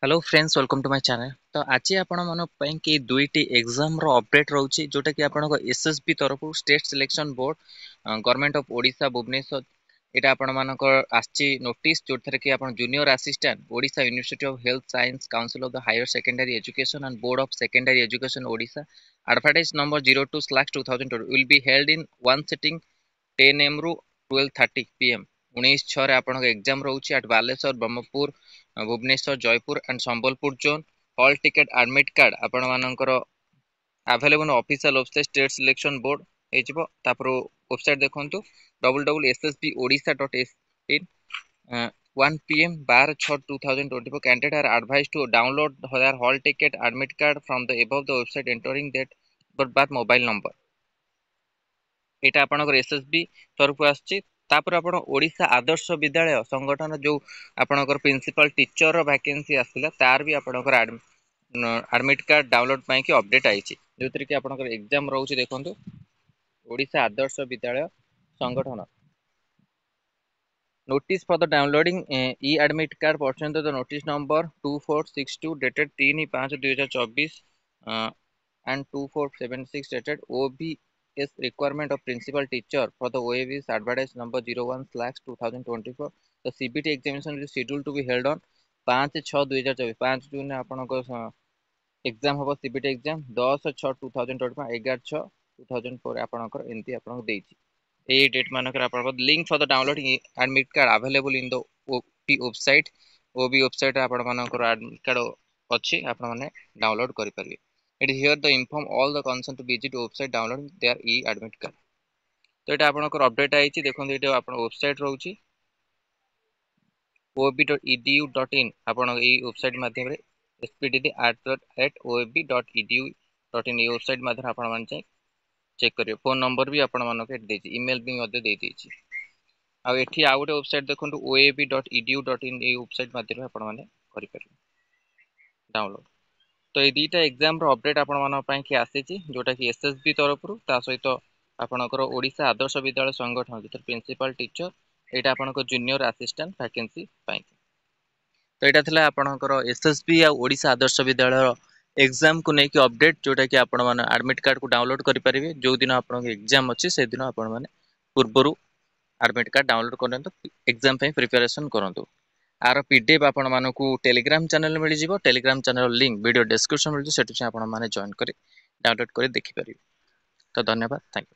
Hello friends welcome to my channel. तो आज आपण मन कि दुईटी एग्जाम रो अपडेट रोची जोटा कि आपण एसएसबी तरफ state selection board government of Odisha Bhubaneswar एटा आपण मानक आछि नोटिस जो थरे कि आपण junior assistant Odisha university of health science council of the higher secondary education and board of secondary education Odisha advertise number 02/2020 will be held in one sitting 10 am रु 12:30 pm 19/6 रे आपण एग्जाम रोची at Baleswar Brahmapur Bhubaneswar Jeypore and Sambalpur zone hall ticket admit card आपण मानकर available official website state selection board हेजिबो तापर website देखंतु www.ssbodisha.in 1 pm 12/6/2024 candidate are advised to download their hall ticket admit card from the above the website entering that but mobile number एटा आपनकर SSB तरफ आछि तापर आपण ओडिशा आदर्श विद्यालय संगठन जो आपनकर प्रिंसिपल टीचर वैकेंसी आसिला तार भी आपनकर एडमिट कार्ड डाउनलोड पाई कि अपडेट आइछि जोतिर कि आपनकर एग्जाम रहउछि देखंतु ओडिशा आदर्श विद्यालय संगठन notice for the downloading e-admit card pursuant to the notice number 2462 dated 3/5/2024 and 2476 dated OBS requirement of principal teacher for the OAV's advertised number 01/2024. The CBT examination is scheduled to be held on 5/6/2024 5 June आपनको exam हम CBT exam 10/6/2024 11/6/2004 आपनकर एंती आपनको देछि ए date मानकर आपन link for the downloading admit card available in the OP website OB website आपन मानकर admit card अछि आपन माने डाउनलोड करि परिबे it is here the inform all the concern to visit website download their e admit card तो एटा आपनकर अपडेट आइछि देखन एटा आपन वेबसाइट रहउछि oab.edu.in आपन ए वेबसाइट माध्यम रे spdd@oab.edu.in ए वेबसाइट माध्यम आपन मान चेक करियो फोन नंबर भी आपण मानक एट देछि ईमेल भी मध्य दे देछि आ एठी आ गोटे वेबसाइट देखंतु oab.edu.in ए वेबसाइट माध्यम आपण माने करि परिबे डाउनलोड तो ए दीटा एग्जाम रो अपडेट आपण मान पई कि आसीछि जोटा कि एसएसबी तरफ रु ता सहित आपनकर ओडिशा आदर्श विद्यालय संगठन जितर प्रिंसिपल टीचर एटा आपनकर जूनियर असिस्टेंट वैकेंसी पई तो एटा थिला आपनकर एसएसबी आ ओडिशा आदर्श विद्यालय एग्जाम को नेकी अपडेट जोटा कि आपण माने एडमिट कार्ड को डाउनलोड करि परिबे जो दिन आपण एग्जाम अछि से दिन आपण माने पूर्वरु एडमिट कार्ड डाउनलोड करंतु एग्जाम पे प्रिपरेशन करंतु आर पीडीएफ आपण मानकू टेलीग्राम चैनल मिल जिवो Telegram channel link video description मिल सेटु आपण माने जॉइन करी डाउनलोड करी देखि परिबे तो धन्यवाद थैंक यू।